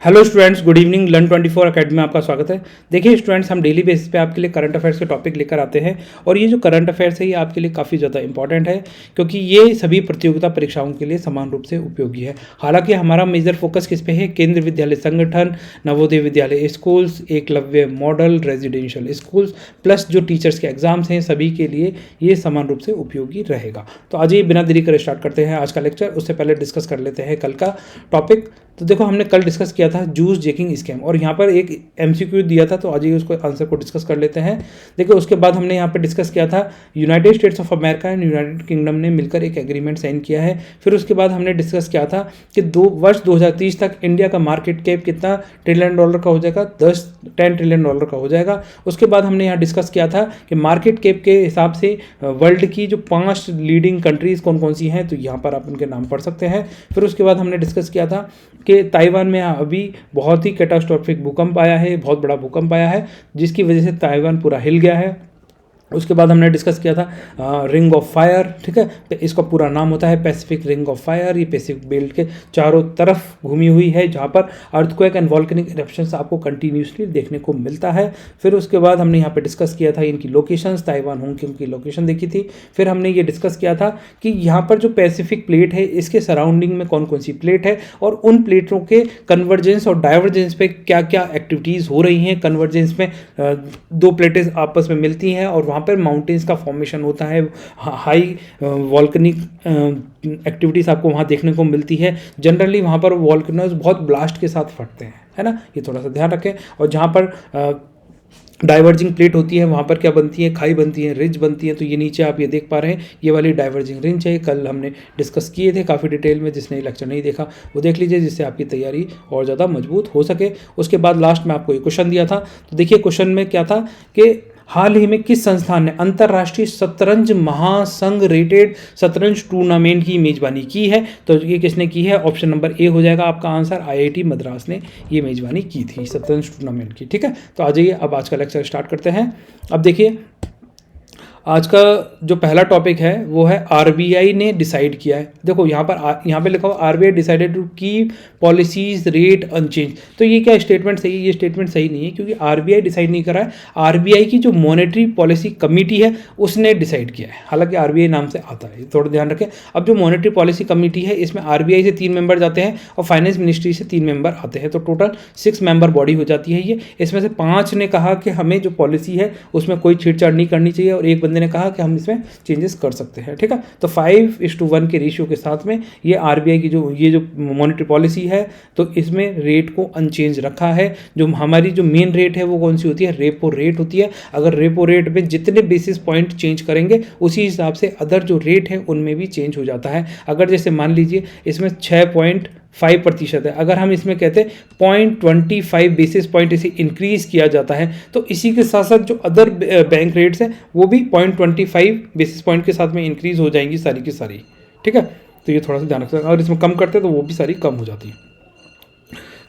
Hello students, good evening. Learn 24 academy में आपका स्वागत है। देखिए स्टूडेंट्स, हम डेली बेसिस पे आपके लिए करंट अफेयर्स के टॉपिक लेकर आते हैं और ये जो करंट अफेयर्स है ये आपके लिए काफ़ी ज़्यादा इंपॉर्टेंट है क्योंकि ये सभी प्रतियोगिता परीक्षाओं के लिए समान रूप से उपयोगी है। हालांकि हमारा मेजर फोकस किस पे है? केंद्रीय विद्यालय संगठन, Navodaya Vidyalaya schools, Eklavya model residential schools plus जो टीचर्स के एग्जाम्स हैं सभी के लिए ये समान रूप से उपयोगी रहेगा। तो आज ये बिना देरी कर स्टार्ट करते हैं आज का लेक्चर। उससे पहले डिस्कस कर लेते हैं कल का टॉपिक। तो देखो, हमने कल डिस्कस किया था जूस जेकिंग स्कैम और यहाँ पर एक एमसीक्यू दिया था, तो आज ही उसको आंसर को डिस्कस कर लेते हैं। देखो, उसके बाद हमने यहाँ पर डिस्कस किया था United states of America and United kingdom ने मिलकर एक एग्रीमेंट साइन किया है। फिर उसके बाद हमने डिस्कस किया था कि वर्ष 2030 तक इंडिया का मार्केट कैप कितना ट्रिलियन डॉलर का हो जाएगा? 10 ट्रिलियन डॉलर का हो जाएगा। उसके बाद हमने यहाँ डिस्कस किया था कि मार्केट कैप के हिसाब से वर्ल्ड की जो 5 लीडिंग कंट्रीज कौन कौन सी हैं, तो यहाँ पर आप उनके नाम पढ़ सकते हैं। फिर उसके बाद हमने डिस्कस किया था कि ताइवान में अभी बहुत ही कैटास्ट्रॉफिक भूकंप आया है, बहुत बड़ा भूकंप आया है जिसकी वजह से ताइवान पूरा हिल गया है। उसके बाद हमने डिस्कस किया था रिंग ऑफ फायर, ठीक है, तो इसका पूरा नाम होता है पैसिफिक रिंग ऑफ फायर। ये पैसिफिक बेल्ट के चारों तरफ घूमी हुई है जहाँ पर अर्थक्वेक एंड वॉल्केनिक इरप्शंस आपको कंटिन्यूसली देखने को मिलता है। फिर उसके बाद हमने यहाँ पे डिस्कस किया था इनकी लोकेशंस, ताइवान होंगकोंग की लोकेशन देखी थी। फिर हमने ये डिस्कस किया था कि यहाँ पर जो पैसिफिक प्लेट है इसके सराउंडिंग में कौन कौन सी प्लेट है और उन प्लेटों के कन्वर्जेंस और डाइवर्जेंस पे क्या क्या एक्टिविटीज़ हो रही हैं। कन्वर्जेंस में दो प्लेटें आपस में मिलती हैं और वहाँ पर माउंटेन्स का फॉर्मेशन होता है, हाई वॉल्केनिक एक्टिविटीज़ आपको वहाँ देखने को मिलती है। जनरली वहाँ पर वॉल्केनोज बहुत ब्लास्ट के साथ फटते हैं, है ना, ये थोड़ा सा ध्यान रखें। और जहाँ पर डाइवर्जिंग प्लेट होती है वहाँ पर क्या बनती है? खाई बनती है, रिज बनती है। तो ये नीचे आप ये देख पा रहे हैं, ये वाली डाइवर्जिंग रिंज है। कल हमने डिस्कस किए थे काफ़ी डिटेल में, जिसने लेक्चर नहीं देखा वो देख लीजिए, जिससे आपकी तैयारी और ज़्यादा मजबूत हो सके। उसके बाद लास्ट में आपको एक क्वेश्चन दिया था, तो देखिए क्वेश्चन में क्या था कि हाल ही में किस संस्थान ने अंतर्राष्ट्रीय शतरंज महासंघ रेटेड शतरंज टूर्नामेंट की मेजबानी की है? तो ये किसने की है? ऑप्शन नंबर ए हो जाएगा आपका आंसर। आईआईटी मद्रास ने ये मेजबानी की थी शतरंज टूर्नामेंट की, ठीक है। तो आ जाइए, अब आज का लेक्चर स्टार्ट करते हैं। अब देखिए, आज का जो पहला टॉपिक है वो है आरबीआई ने डिसाइड किया है। देखो यहाँ पे लिखा हुआ RBI decided to keep policies rate unchange. तो ये क्या स्टेटमेंट सही है? ये स्टेटमेंट सही नहीं है क्योंकि आरबीआई डिसाइड नहीं करा है, आरबीआई की जो मॉनेटरी पॉलिसी कमेटी है उसने डिसाइड किया है। हालांकि आरबीआई नाम से आता है, थोड़ा ध्यान रखें। अब जो मॉनेटरी पॉलिसी कमेटी है इसमें आरबीआई से 3 मेंबर जाते हैं और फाइनेंस मिनिस्ट्री से 3 मेंबर आते हैं, तो टोटल 6 मेंबर बॉडी हो जाती है ये। इसमें से 5 ने कहा कि हमें जो पॉलिसी है उसमें कोई छेड़छाड़ नहीं करनी चाहिए और एक ने कहा कि हम इसमें चेंजेस कर सकते हैं, ठीक है। तो 5:1 के रेशियो के साथ में ये आरबीआई की जो मॉनेटरी पॉलिसी है तो इसमें रेट को अनचेंज रखा है। जो हमारी जो मेन रेट है वो कौन सी होती है? रेपो रेट होती है। अगर रेपो रेट में जितने बेसिस पॉइंट चेंज करेंगे उसी हिसाब से अदर जो रेट है उनमें भी चेंज हो जाता है। अगर जैसे मान लीजिए इसमें 6.5% है, अगर हम इसमें कहते हैं 0.25 बेसिस पॉइंट इसे इंक्रीज किया जाता है तो इसी के साथ साथ जो अदर बैंक रेट्स हैं वो भी 0.25 बेसिस पॉइंट के साथ में इंक्रीज हो जाएंगी सारी की सारी, ठीक है। तो ये थोड़ा सा ध्यान रख सकते हैं। अगर इसमें कम करते हैं तो वो भी सारी कम हो जाती है,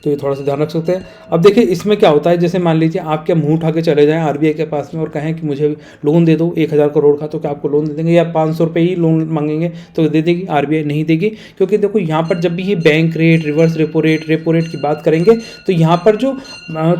तो ये थोड़ा सा ध्यान रख सकते हैं। अब देखिए इसमें क्या होता है, जैसे मान लीजिए आप क्या मुंह उठा के चले जाएं आरबीआई के पास में और कहें कि मुझे लोन दे दो 1000 करोड़ का, तो क्या आपको लोन दे देंगे? या 500 रुपये ही लोन मांगेंगे तो दे देगी? आरबीआई नहीं देगी, क्योंकि देखो यहाँ पर जब भी ये bank rate, reverse repo rate की बात करेंगे तो यहाँ पर जो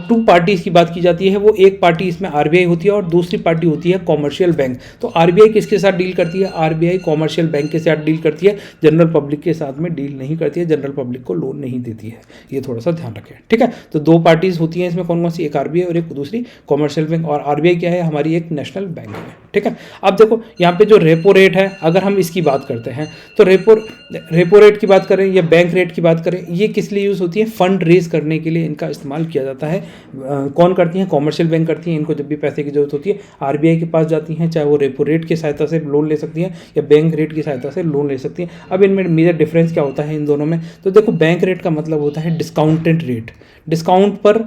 2 पार्टीज़ की बात की जाती है वो एक पार्टी इसमें आरबीआई होती है और दूसरी पार्टी होती है कॉमर्शियल बैंक। तो आरबीआई किसके साथ डील करती है? आरबीआई कॉमर्शियल बैंक के साथ डील करती है, जनरल पब्लिक के साथ में डील नहीं करती है, जनरल पब्लिक को लोन नहीं देती है। ये थोड़ा सा ध्यान रखें, ठीक है। तो 2 पार्टीज होती हैं इसमें, कौन कौन सी? एक आरबीआई और एक दूसरी कॉमर्शियल बैंक। और आरबीआई क्या है? हमारी एक नेशनल बैंक है, ठीक है। अब देखो यहाँ पे जो रेपो रेट है, अगर हम इसकी बात करते हैं तो रेपो रेट की बात करें या बैंक रेट की बात करें, ये किस लिए यूज़ होती है? फंड रेज करने के लिए इनका इस्तेमाल किया जाता है। कौन करती हैं? कॉमर्शियल बैंक करती हैं। इनको जब भी पैसे की जरूरत होती है आरबीआई के पास जाती हैं, चाहे वो रेपो रेट की सहायता से लोन ले सकती हैं या बैंक रेट की सहायता से लोन ले सकती हैं। अब इनमें मेजर डिफरेंस क्या होता है इन दोनों में? तो देखो, बैंक रेट का मतलब होता है डिस्काउंटेड रेट, डिस्काउंट पर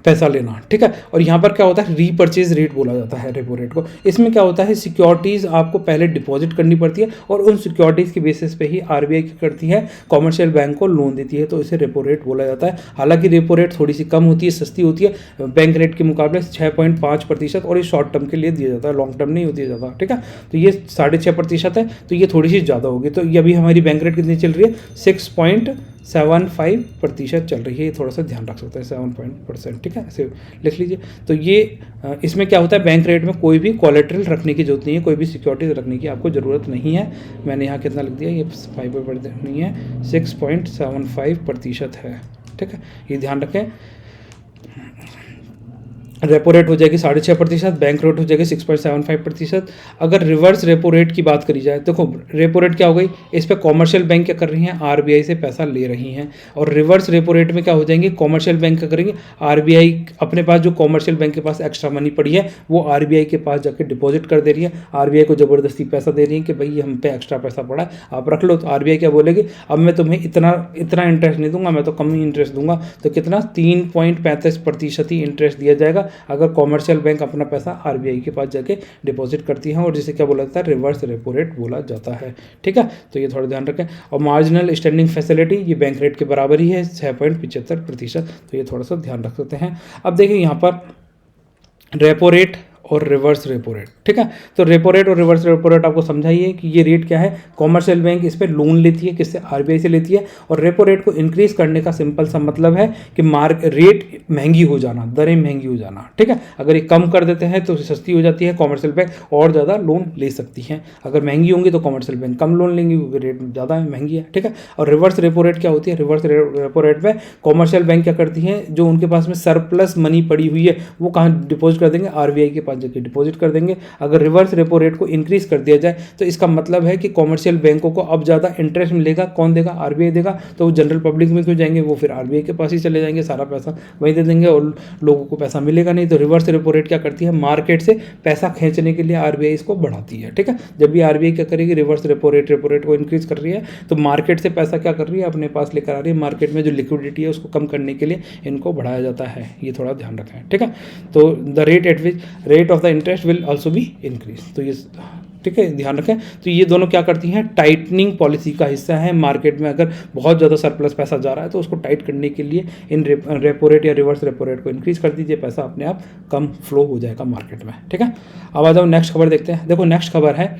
पैसा लेना, ठीक है। और यहाँ पर क्या होता है? रीपर्चेज रेट बोला जाता है रेपो रेट को। इसमें क्या होता है? सिक्योरिटीज़ आपको पहले डिपॉजिट करनी पड़ती है और उन सिक्योरिटीज़ के बेसिस पे ही आरबीआई क्या करती है? कॉमर्शियल बैंक को लोन देती है, तो इसे रेपो रेट बोला जाता है। हालांकि रेपो रेट थोड़ी सी कम होती है, सस्ती होती है बैंक रेट के मुकाबले 6.5%, और ये शॉर्ट टर्म के लिए दिया जाता है, लॉन्ग टर्म नहीं दिया जाता, ठीक है। तो ये 6.5% है, तो ये थोड़ी सी ज़्यादा होगी। तो ये अभी हमारी बैंक रेट कितनी चल रही है? 6.3 6.75% चल रही है। ये थोड़ा सा ध्यान रख सकते हैं, 7%, ठीक है, ऐसे लिख लीजिए। तो ये इसमें क्या होता है, बैंक रेट में कोई भी कोलेटरल रखने की जरूरत नहीं है, कोई भी सिक्योरिटी रखने की आपको ज़रूरत नहीं है। मैंने यहाँ कितना लिख दिया, ये 5% नहीं है, 6.75% है, ठीक है, ये ध्यान रखें। रेपो रेट हो जाएगी 6.5%, बैंक रेट हो जाएगी 6.75%। अगर रिवर्स रेपो रेट की बात करी जाए, देखो रेपो रेट क्या हो गई, इस पर कॉमर्शियल बैंक क्या कर रही हैं, आरबीआई से पैसा ले रही हैं। और रिवर्स रेपो रेट में क्या हो जाएंगे, कॉमर्शियल बैंक क्या करेंगे, आरबीआई अपने पास जो कॉमर्शियल बैंक के पास एक्स्ट्रा मनी पड़ी है वो आरबीआई के पास जाके डिपॉजिट कर दे रही है। आरबीआई को ज़बरदस्ती पैसा दे रही है कि भाई हम पे एक्स्ट्रा पैसा पड़ा है, आप रख लो। तो आरबीआई क्या बोलेगी, अब मैं तुम्हें इतना इंटरेस्ट नहीं दूंगा, मैं तो कम ही इंटरेस्ट दूंगा। तो कितना, 3.35% ही इंटरेस्ट दिया जाएगा अगर कॉमर्शियल बैंक अपना पैसा आरबीआई के पास जाके डिपॉजिट करती है, और जिसे क्या बोला जाता है, रिवर्स रेपो रेट बोला जाता है, ठीक है। तो ये थोड़ा ध्यान रखें। और मार्जिनल स्टैंडिंग फैसिलिटी ये बैंक रेट के बराबर ही है, 6.75%। तो ये थोड़ा सा ध्यान रख सकते हैं। अब देखिए यहाँ पर रेपो रेट और रिवर्स रेपो रेट, ठीक है। तो रेपो रेट और रिवर्स रेपो रेट आपको समझाइए कि ये रेट क्या है। कॉमर्शियल बैंक इस पर लोन लेती है, किससे, आरबीआई से लेती है। और रेपो रेट को इंक्रीज करने का सिंपल सा मतलब है कि रेट महंगी हो जाना, दरें महंगी हो जाना, ठीक है। अगर ये कम कर देते हैं तो सस्ती हो जाती है, कॉमर्शियल बैंक और ज़्यादा लोन ले सकती हैं। अगर महंगी होंगी तो कॉमर्शियल बैंक कम लोन लेंगी, रेट ज़्यादा महंगी है, ठीक है। और रिवर्स रेपो रेट क्या होती है, रिवर्स रेपो रेट में कॉमर्शियल बैंक क्या करती हैं, जो उनके पास में सरप्लस मनी पड़ी हुई है वो कहाँ डिपॉजिट कर देंगे, आरबीआई के पास जाके डिपॉजिट कर देंगे। अगर रिवर्स रेपो रेट को इंक्रीज कर दिया जाए तो इसका मतलब है कि कॉमर्शियल बैंकों को अब ज़्यादा इंटरेस्ट मिलेगा। कौन देगा, आरबीआई देगा। तो वो जनरल पब्लिक में क्यों जाएंगे, वो फिर आरबीआई के पास ही चले जाएंगे, सारा पैसा वहीं दे देंगे और लोगों को पैसा मिलेगा नहीं। तो रिवर्स रेपो रेट क्या करती है, मार्केट से पैसा खींचने के लिए आरबीआई इसको बढ़ाती है, ठीक है। जब भी आरबीआई क्या करेगी, रिवर्स रेपो रेट को इंक्रीज कर रही है तो मार्केट से पैसा क्या कर रही है, अपने पास लेकर आ रही है। मार्केट में जो लिक्विडिटी है उसको कम करने के लिए इनको बढ़ाया जाता है, ये थोड़ा ध्यान रखें, ठीक है। तो the rate at which rate of the interest will also be increase, तो ये ठीक है, ध्यान रखें। तो ये दोनों क्या करती हैं, टाइटनिंग पॉलिसी का हिस्सा है। मार्केट में अगर बहुत ज़्यादा सरप्लस पैसा जा रहा है तो उसको टाइट करने के लिए इन रेपो रेट या रिवर्स रेपो रेट को इंक्रीज कर दीजिए, पैसा अपने आप कम फ्लो हो जाएगा मार्केट में, ठीक है। अब आ जाओ नेक्स्ट खबर देखते हैं। देखो नेक्स्ट खबर है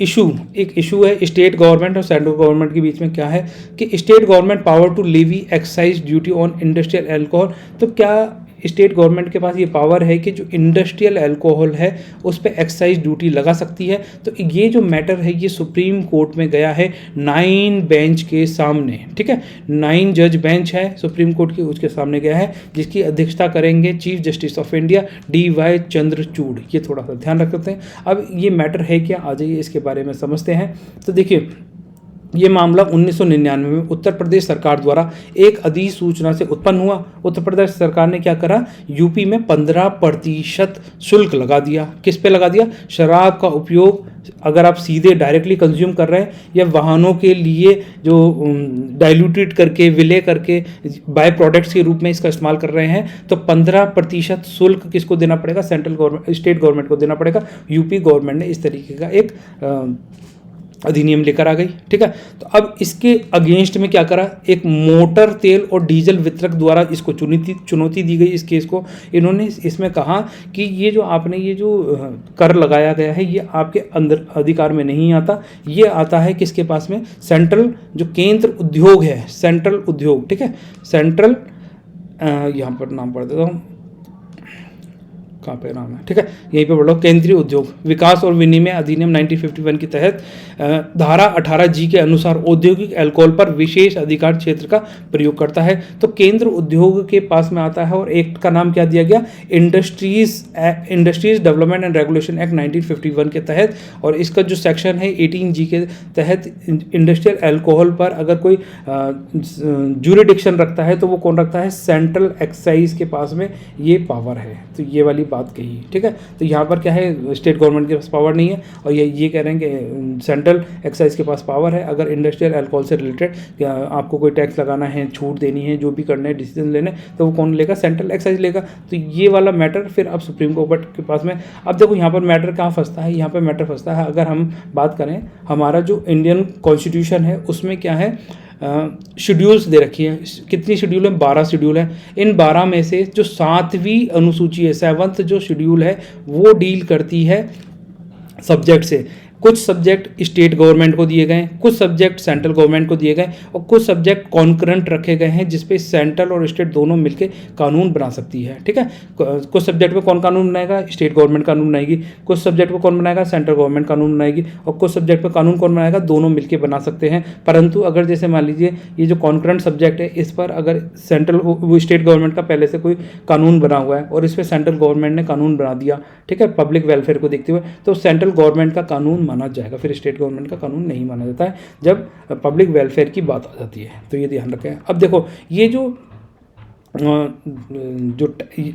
एक इशू है स्टेट गवर्नमेंट और सेंट्रल गवर्नमेंट के बीच में। क्या है कि state government power to levy excise duty on industrial alcohol. तो क्या स्टेट गवर्नमेंट के पास ये पावर है कि जो इंडस्ट्रियल अल्कोहल है उस पर एक्साइज ड्यूटी लगा सकती है। तो ये जो मैटर है ये सुप्रीम कोर्ट में गया है 9 बेंच के सामने, ठीक है। 9 जज बेंच है सुप्रीम कोर्ट की, उसके सामने गया है, जिसकी अध्यक्षता करेंगे chief justice of India DY Chandrachud. ये थोड़ा सा ध्यान रख सकते हैं। अब ये मैटर है क्या, आ जाइए इसके बारे में समझते हैं। तो देखिए ये मामला 1999 में उत्तर प्रदेश सरकार द्वारा एक अधिसूचना से उत्पन्न हुआ। उत्तर प्रदेश सरकार ने क्या करा, यूपी में 15% शुल्क लगा दिया। किस पे लगा दिया, शराब का उपयोग अगर आप सीधे डायरेक्टली कंज्यूम कर रहे हैं या वाहनों के लिए जो डाइल्यूटेड करके विले करके बाय प्रोडक्ट्स के रूप में इसका इस्तेमाल कर रहे हैं तो 15% शुल्क किसको देना पड़ेगा, सेंट्रल गवर्नमेंट, स्टेट गवर्नमेंट को देना पड़ेगा। यूपी गवर्नमेंट ने इस तरीके का एक अधिनियम लेकर आ गई, ठीक है। तो अब इसके अगेंस्ट में क्या करा, एक मोटर तेल और डीजल वितरक द्वारा इसको चुनौती दी गई इस केस को। इन्होंने इसमें कहा कि ये जो आपने ये जो कर लगाया गया है ये आपके अंदर अधिकार में नहीं आता, ये आता है किसके पास में, सेंट्रल जो केंद्र उद्योग है, सेंट्रल उद्योग, ठीक है। सेंट्रल यहाँ पर नाम पढ़ देता हूँ, कहाँ पे नाम है, ठीक है, यहीं पे पढ़ लो, केंद्रीय उद्योग विकास और विनिमय अधिनियम 1951 के तहत धारा 18G के अनुसार औद्योगिक अल्कोहल पर विशेष अधिकार क्षेत्र का प्रयोग करता है। तो केंद्र उद्योग के पास में आता है और एक्ट का नाम क्या दिया गया, industries development and regulation act 1951 के तहत। और इसका जो सेक्शन है 18G के तहत इंडस्ट्रियल अल्कोहल पर अगर कोई ज्यूरिडिक्शन रखता है तो वो कौन रखता है, सेंट्रल एक्साइज के पास में ये पावर है। तो ये वाली बात कही, ठीक है। तो यहाँ पर क्या है, स्टेट गवर्नमेंट के पास पावर नहीं है और ये कह रहे हैं कि सेंट्रल एक्साइज के पास पावर है। अगर इंडस्ट्रियल अल्कोहल से रिलेटेड आपको कोई टैक्स लगाना है, छूट देनी है, जो भी करना है, डिसीजन लेने, तो वो कौन लेगा, सेंट्रल एक्साइज लेगा। तो ये वाला मैटर फिर अब सुप्रीम कोर्ट के पास में। अब देखो यहाँ पर मैटर कहाँ फंसता है, यहाँ पर मैटर फंसता है अगर हम बात करें हमारा जो इंडियन कॉन्स्टिट्यूशन है उसमें क्या है, शेड्यूल्स दे रखी है। कितनी शेड्यूल है, 12 शेड्यूल है। इन 12 में से जो 7वीं अनुसूची है, 7th जो शेड्यूल है वो डील करती है सब्जेक्ट से। कुछ सब्जेक्ट स्टेट गवर्नमेंट को दिए गए, कुछ सब्जेक्ट सेंट्रल गवर्नमेंट को दिए गए और कुछ सब्जेक्ट कॉन्करेंट रखे गए हैं जिसपे सेंट्रल और स्टेट दोनों मिलकर कानून बना सकती है। ठीक है, कुछ सब्जेक्ट पे कौन कानून बनाएगा, स्टेट गवर्नमेंट कानून बनाएगी, कुछ सब्जेक्ट पे कौन बनाएगा, सेंट्रल गवर्नमेंट कानून बनाएगी, और कुछ सब्जेक्ट पे कानून कौन बनाएगा, दोनों मिलकर बना सकते हैं। परंतु अगर जैसे मान लीजिए ये जो कॉन्करेंट सब्जेक्ट है इस पर अगर सेंट्रल स्टेट गवर्नमेंट का पहले से कोई कानून बना हुआ है और इस पर सेंट्रल गवर्नमेंट ने कानून बना दिया, ठीक है, पब्लिक वेलफेयर को देखते हुए, तो सेंट्रल गवर्नमेंट का कानून माना जाएगा, फिर स्टेट गवर्नमेंट का कानून नहीं माना जाता है जब पब्लिक वेलफेयर की बात आ जाती है। तो ये ध्यान रखें। अब देखो ये जो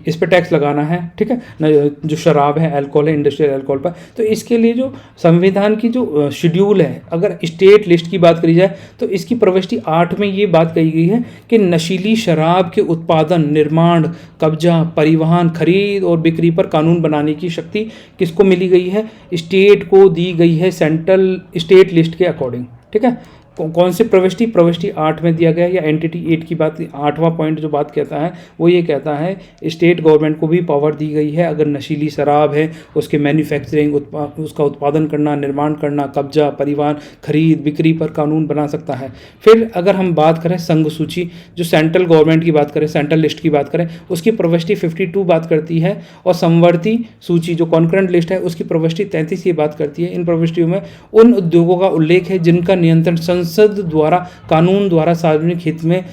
इस पे टैक्स लगाना है, ठीक है ना, जो शराब है, अल्कोहल है, इंडस्ट्रियल अल्कोहल पर, तो इसके लिए जो संविधान की जो शेड्यूल है, अगर स्टेट लिस्ट की बात करी जाए तो इसकी प्रविष्टि 8 में ये बात कही गई है कि नशीली शराब के उत्पादन, निर्माण, कब्जा, परिवहन, खरीद और बिक्री पर कानून बनाने की शक्ति किसको मिली गई है, स्टेट को दी गई है, सेंट्रल स्टेट लिस्ट के अकॉर्डिंग। ठीक है, कौन सी प्रविष्टि 8 में दिया गया है, या एंटिटी 8 की बात, 8वां पॉइंट जो बात कहता है वो ये कहता है स्टेट गवर्नमेंट को भी पावर दी गई है अगर नशीली शराब है उसके मैन्युफैक्चरिंग, उसका उत्पादन करना, निर्माण करना, कब्जा, परिवहन, खरीद, बिक्री पर कानून बना सकता है। फिर अगर हम बात करें संघ सूची, जो सेंट्रल गवर्नमेंट की बात करें, सेंट्रल लिस्ट की बात करें, उसकी प्रविष्टि 52 बात करती है, और समवर्ती सूची जो कॉन्करेंट लिस्ट है उसकी प्रविष्टि 33 ये बात करती है। इन प्रविष्टियों में उन उद्योगों का उल्लेख है जिनका नियंत्रण संसद द्वारा कानून द्वारा सार्वजनिक हित में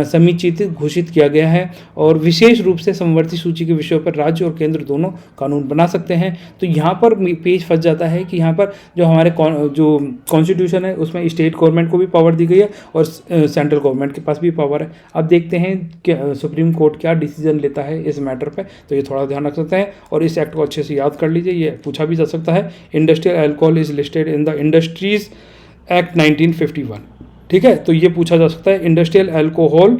समुचित घोषित किया गया है, और विशेष रूप से समवर्ती सूची के विषयों पर राज्य और केंद्र दोनों कानून बना सकते हैं। तो यहाँ पर पेज फंस जाता है कि यहाँ पर जो हमारे जो कॉन्स्टिट्यूशन है उसमें स्टेट गवर्नमेंट को भी पावर दी गई है और सेंट्रल गवर्नमेंट के पास भी पावर है। अब देखते हैं कि सुप्रीम कोर्ट क्या डिसीजन लेता है इस मैटर पर, तो ये थोड़ा ध्यान रख सकते हैं और इस एक्ट को अच्छे से याद कर लीजिए, ये पूछा भी जा सकता है। Industrial alcohol is listed in the industries act 1951। ठीक है, तो ये पूछा जा सकता है इंडस्ट्रियल अल्कोहल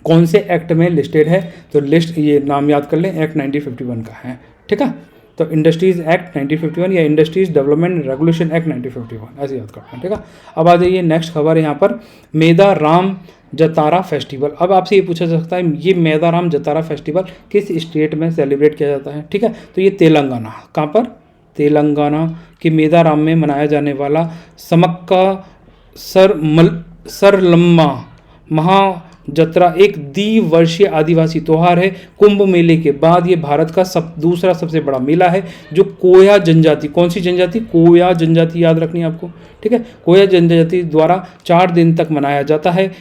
कौन से एक्ट में लिस्टेड है, तो लिस्ट ये नाम याद कर लें, एक्ट 1951 का है। ठीक है, तो इंडस्ट्रीज एक्ट 1951 या इंडस्ट्रीज डेवलपमेंट रेगुलेशन एक्ट 1951 ऐसे याद करना है। ठीक है, अब आ जाइए नेक्स्ट खबर है यहाँ पर, मेदा राम जतारा फेस्टिवल। अब आपसे ये पूछा जा सकता है ये मेदा राम जतारा फेस्टिवल किस स्टेट में सेलिब्रेट किया जाता है। ठीक है, तो ये तेलंगाना, कहाँ पर, तेलंगाना के मेदाराम में मनाया जाने वाला समक्का सरलम्मा महा जत्रा एक द्विवर्षीय आदिवासी त्यौहार है। कुंभ मेले के बाद ये भारत का दूसरा सबसे बड़ा मेला है जो कोया जनजाति, कौन सी जनजाति, कोया जनजाति याद रखनी है आपको। ठीक है, कोया जनजाति द्वारा 4 दिन तक मनाया जाता है।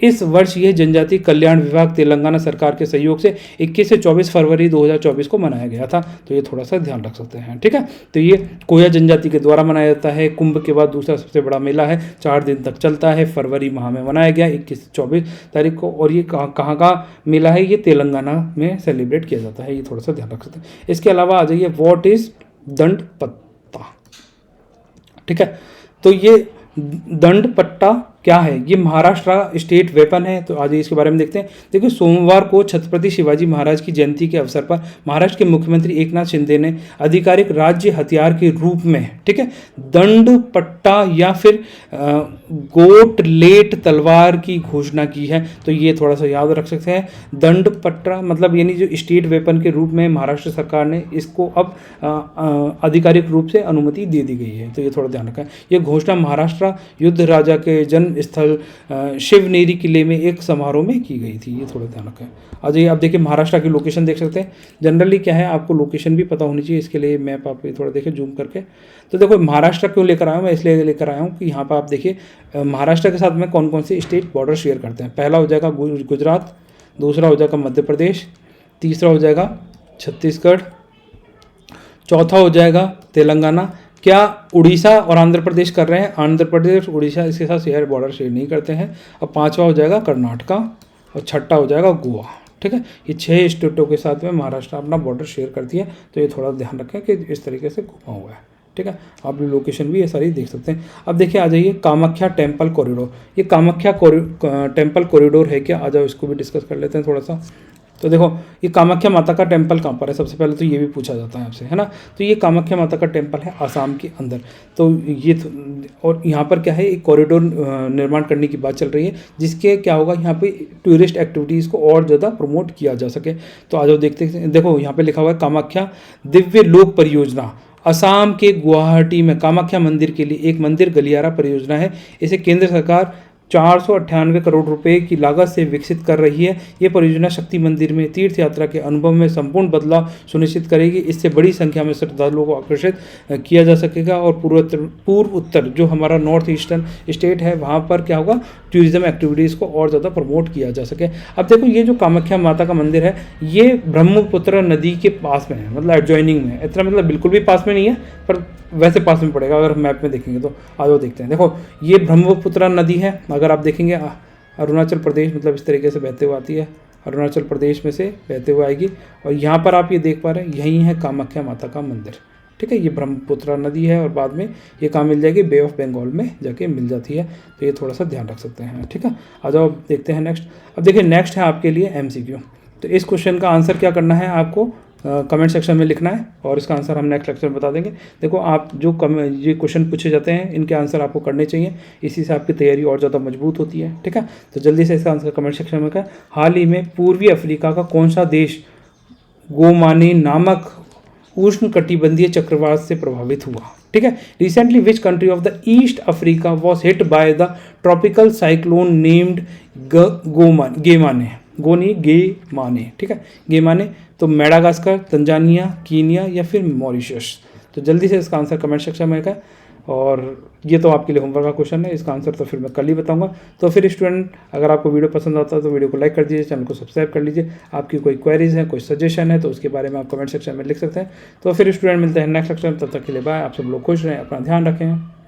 इस वर्ष यह जनजाति कल्याण विभाग तेलंगाना सरकार के सहयोग से 21 से 24 फरवरी 2024 को मनाया गया था, तो ये थोड़ा सा ध्यान रख सकते हैं। ठीक है, तो ये कोया जनजाति के द्वारा मनाया जाता है, कुंभ के बाद दूसरा सबसे बड़ा मेला है, 4 दिन तक चलता है, फरवरी माह में मनाया गया 21 से 24 तारीख को, और ये कहाँ का मेला है, ये तेलंगाना में सेलिब्रेट किया जाता है, ये थोड़ा सा ध्यान रख सकते हैं। इसके अलावा आ जाइए व्हाट इज दंड पत्ता। ठीक है, तो ये दंड पट्टा क्या है, ये महाराष्ट्र का स्टेट वेपन है, तो आज इसके बारे में देखते हैं। देखिए, सोमवार को छत्रपति शिवाजी महाराज की जयंती के अवसर पर महाराष्ट्र के मुख्यमंत्री एकनाथ शिंदे ने आधिकारिक राज्य हथियार के रूप में, ठीक है, दंड पट्टा या फिर गोटलेट तलवार की घोषणा की है, तो ये थोड़ा सा याद रख सकते हैं। दंड पट्टा मतलब यानी जो स्टेट वेपन के रूप में महाराष्ट्र सरकार ने इसको अब आधिकारिक रूप से अनुमति दे दी गई है, तो ये थोड़ा ध्यान रखें। ये घोषणा महाराष्ट्र युद्ध राजा के जन्म स्थल शिवनेरी किले में एक समारोह में की गई थी, ये थोड़ा ध्यान रखें। आज ये आप देखिए महाराष्ट्र की लोकेशन देख सकते हैं। जनरली क्या है, आपको लोकेशन भी पता होनी चाहिए, इसके लिए मैप आप थोड़ा देखिए जूम करके। तो देखो महाराष्ट्र क्यों लेकर आया हूँ मैं, इसलिए लेकर आया हूँ कि यहाँ पर आप देखिए महाराष्ट्र के साथ में कौन कौन से स्टेट बॉर्डर शेयर करते हैं। पहला हो जाएगा गुजरात, दूसरा हो जाएगा मध्य प्रदेश, तीसरा हो जाएगा छत्तीसगढ़, चौथा हो जाएगा तेलंगाना। क्या उड़ीसा और आंध्र प्रदेश कर रहे हैं, आंध्र प्रदेश उड़ीसा इसके साथ शेयर बॉर्डर शेयर नहीं करते हैं। और पांचवा हो जाएगा कर्नाटका और छठा हो जाएगा गोवा। ठीक है, ये 6 स्टेटों के साथ में महाराष्ट्र अपना बॉर्डर शेयर करती है, तो ये थोड़ा ध्यान रखें कि इस तरीके से घुमा हुआ है। ठीक है, आप लोकेशन भी ये सारी देख सकते हैं। अब देखिए आ जाइए कामाख्या टेम्पल कॉरिडोर, ये कामाख्या टेम्पल कॉरिडोर है क्या, आ जाओ इसको भी डिस्कस कर लेते हैं थोड़ा सा। तो देखो ये कामाख्या माता का टेम्पल कहाँ पर है, सबसे पहले तो ये भी पूछा जाता है आपसे, है ना। तो ये कामाख्या माता का टेम्पल है आसाम के अंदर, तो ये और यहाँ पर क्या है, एक कॉरिडोर निर्माण करने की बात चल रही है, जिसके क्या होगा यहाँ पे टूरिस्ट एक्टिविटीज़ को और ज़्यादा प्रमोट किया जा सके। तो आ जाओ देखते हैं। देखो यहाँ पे लिखा हुआ है कामाख्या दिव्य लोक परियोजना असम के गुवाहाटी में कामाख्या मंदिर के लिए एक मंदिर गलियारा परियोजना है। इसे केंद्र सरकार 498 करोड़ रुपए की लागत से विकसित कर रही है। ये परियोजना शक्ति मंदिर में तीर्थ यात्रा के अनुभव में संपूर्ण बदलाव सुनिश्चित करेगी। इससे बड़ी संख्या में श्रद्धालुओं को आकर्षित किया जा सकेगा और पूर्व उत्तर जो हमारा नॉर्थ ईस्टर्न स्टेट है वहाँ पर क्या होगा, टूरिज्म एक्टिविटीज़ को और ज़्यादा प्रमोट किया जा सके। अब देखो ये जो कामाख्या माता का मंदिर है ये ब्रह्मपुत्र नदी के पास में है, मतलब एडजॉइनिंग में है। इतना मतलब बिल्कुल भी पास में नहीं है पर वैसे पास में पड़ेगा अगर मैप में देखेंगे तो। आज वो देखते हैं। देखो ये ब्रह्मपुत्र नदी है, अगर आप देखेंगे अरुणाचल प्रदेश मतलब इस तरीके से बहते हुए आती है, अरुणाचल प्रदेश में से बहते हुए आएगी और यहाँ पर आप ये देख पा रहे हैं यही है कामाख्या माता का मंदिर। ठीक है, ये ब्रह्मपुत्र नदी है और बाद में ये कहाँ मिल जाएगी, बे ऑफ बंगाल में जाके मिल जाती है। तो ये थोड़ा सा ध्यान रख सकते हैं। ठीक है, आ जाओ देखते हैं नेक्स्ट। अब देखिए नेक्स्ट है आपके लिए MCQ। तो इस क्वेश्चन का आंसर क्या करना है आपको कमेंट सेक्शन में लिखना है और इसका आंसर हम नेक्स्ट लेक्चर में बता देंगे। देखो आप जो ये क्वेश्चन पूछे जाते हैं इनके आंसर आपको करने चाहिए, इसी से आपकी तैयारी और ज़्यादा मजबूत होती है। ठीक है, तो जल्दी से इसका आंसर कमेंट सेक्शन में। हाल ही में पूर्वी अफ्रीका का कौन सा देश गोमानी नामक उष्ण कटिबंधीय चक्रवात से प्रभावित हुआ? ठीक है, recently which country of the East Africa was hit by the tropical cyclone named Gamane. ठीक है, गेमाने। तो मेडागास्कर, तंजानिया, कीनिया या फिर मॉरिशस? तो जल्दी से इसका आंसर कमेंट सेक्शन में है। और ये तो आपके लिए होमवर्क का क्वेश्चन है, इसका आंसर तो फिर मैं कल ही बताऊंगा। तो फिर स्टूडेंट अगर आपको वीडियो पसंद आता है तो वीडियो को लाइक कर दीजिए, चैनल को सब्सक्राइब कर लीजिए। आपकी कोई क्वेरीज है, कोई सजेशन है तो उसके बारे में आप कमेंट सेक्शन में लिख सकते हैं। तो फिर स्टूडेंट मिलते हैं नेक्स्ट लेक्चर में, तब तक के लिए बाय। आप सब लोग खुश रहें, अपना ध्यान रखें।